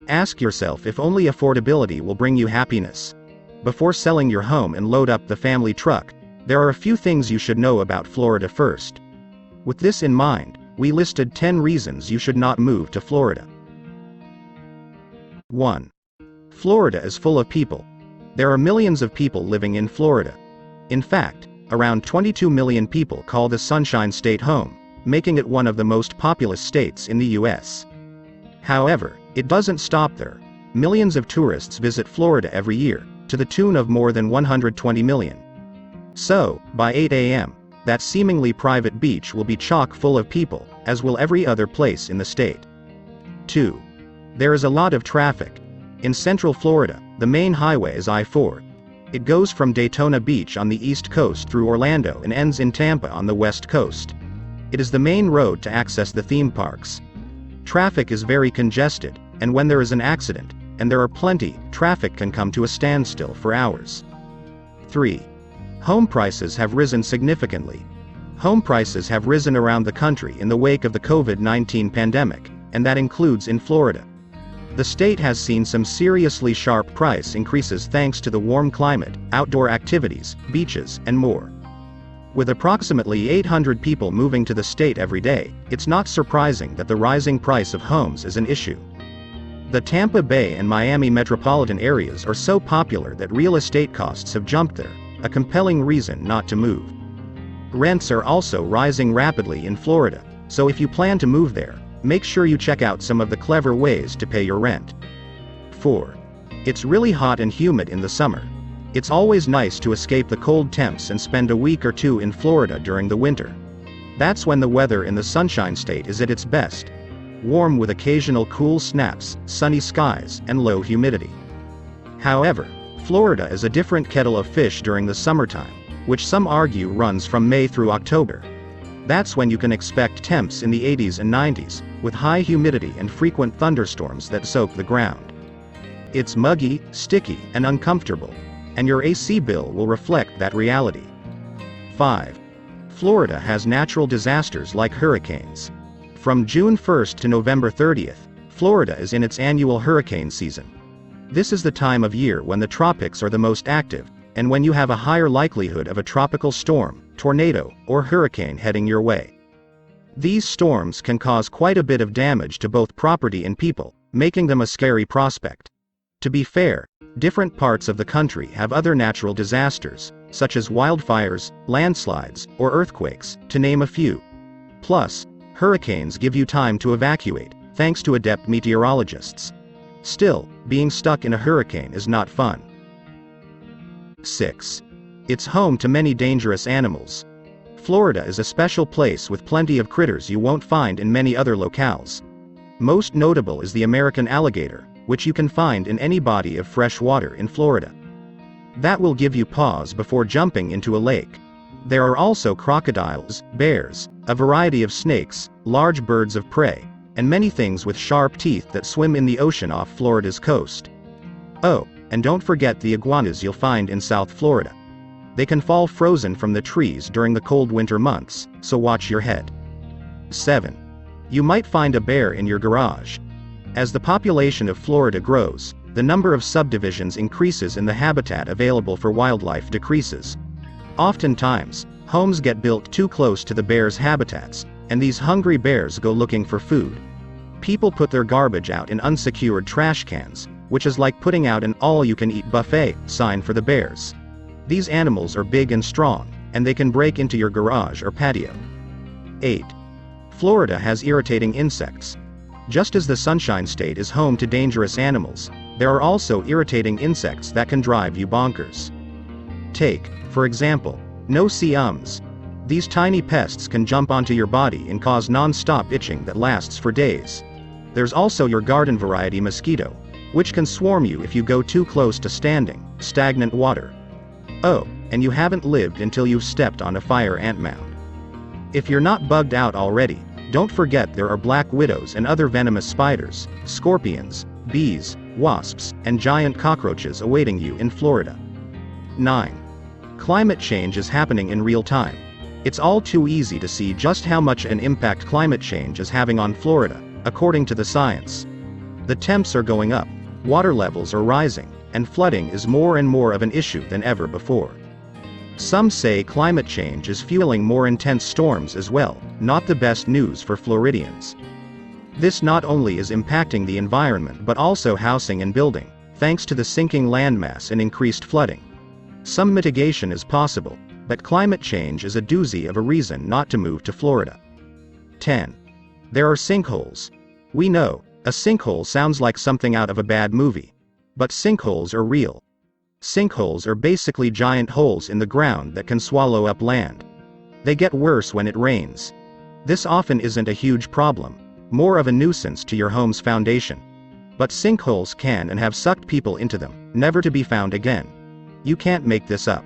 Ask yourself if only affordability will bring you happiness. Before selling your home and load up the family truck, there are a few things you should know about Florida first. With this in mind, we listed 10 reasons you should not move to Florida. 1. Florida is full of people. There are millions of people living in Florida. In fact, around 22 million people call the Sunshine State home, making it one of the most populous states in the U.S. However, it doesn't stop there. Millions of tourists visit Florida every year, to the tune of more than 120 million. So, by 8 a.m., that seemingly private beach will be chock full of people, as will every other place in the state. 2. There is a lot of traffic. In Central Florida, the main highway is I-4. It goes from Daytona Beach on the east coast through Orlando and ends in Tampa on the west coast. It is the main road to access the theme parks. Traffic is very congested, and when there is an accident, and there are plenty, traffic can come to a standstill for hours. 3. Home prices have risen significantly. Home prices have risen around the country in the wake of the COVID-19 pandemic, and that includes in Florida. The state has seen some seriously sharp price increases thanks to the warm climate, outdoor activities, beaches, and more. With approximately 800 people moving to the state every day, it's not surprising that the rising price of homes is an issue. The Tampa Bay and Miami metropolitan areas are so popular that real estate costs have jumped there, a compelling reason not to move. Rents are also rising rapidly in Florida, so if you plan to move there, make sure you check out some of the clever ways to pay your rent. 4. It's really hot and humid in the summer. It's always nice to escape the cold temps and spend a week or two in Florida during the winter. That's when the weather in the Sunshine State is at its best. Warm with occasional cool snaps, sunny skies, and low humidity. However, Florida is a different kettle of fish during the summertime, which some argue runs from May through October. That's when you can expect temps in the 80s and 90s, with high humidity and frequent thunderstorms that soak the ground. It's muggy, sticky, and uncomfortable, and your AC bill will reflect that reality. 5. Florida has natural disasters like hurricanes. From June 1st to November 30th, Florida is in its annual hurricane season. This is the time of year when the tropics are the most active, and when you have a higher likelihood of a tropical storm, tornado, or hurricane heading your way. These storms can cause quite a bit of damage to both property and people, making them a scary prospect. To be fair, different parts of the country have other natural disasters, such as wildfires, landslides, or earthquakes, to name a few. Plus, hurricanes give you time to evacuate, thanks to adept meteorologists. Still, being stuck in a hurricane is not fun. 6. It's home to many dangerous animals. Florida is a special place with plenty of critters you won't find in many other locales. Most notable is the American alligator, which you can find in any body of fresh water in Florida. That will give you pause before jumping into a lake. There are also crocodiles, bears, a variety of snakes, large birds of prey, and many things with sharp teeth that swim in the ocean off Florida's coast. Oh, and don't forget the iguanas you'll find in South Florida. They can fall frozen from the trees during the cold winter months, so watch your head. 7. You might find a bear in your garage. As the population of Florida grows, the number of subdivisions increases and the habitat available for wildlife decreases. Oftentimes, homes get built too close to the bears' habitats, and these hungry bears go looking for food. People put their garbage out in unsecured trash cans, which is like putting out an all-you-can-eat buffet sign for the bears. These animals are big and strong, and they can break into your garage or patio. 8. Florida has irritating insects. Just as the Sunshine State is home to dangerous animals, there are also irritating insects that can drive you bonkers. Take, for example, no-see-ums. These tiny pests can jump onto your body and cause non-stop itching that lasts for days. There's also your garden variety mosquito, which can swarm you if you go too close to standing, stagnant water. Oh, and you haven't lived until you've stepped on a fire ant mound. If you're not bugged out already, don't forget there are black widows and other venomous spiders, scorpions, bees, wasps, and giant cockroaches awaiting you in Florida. 9. Climate change is happening in real time. It's all too easy to see just how much an impact climate change is having on Florida, according to the science. The temps are going up, water levels are rising, and flooding is more and more of an issue than ever before. Some say climate change is fueling more intense storms as well, not the best news for Floridians. This not only is impacting the environment but also housing and building, thanks to the sinking landmass and increased flooding. Some mitigation is possible, but climate change is a doozy of a reason not to move to Florida. 10. There are sinkholes. We know, a sinkhole sounds like something out of a bad movie. But sinkholes are real. Sinkholes are basically giant holes in the ground that can swallow up land. They get worse when it rains. This often isn't a huge problem, more of a nuisance to your home's foundation. But sinkholes can and have sucked people into them, never to be found again. You can't make this up.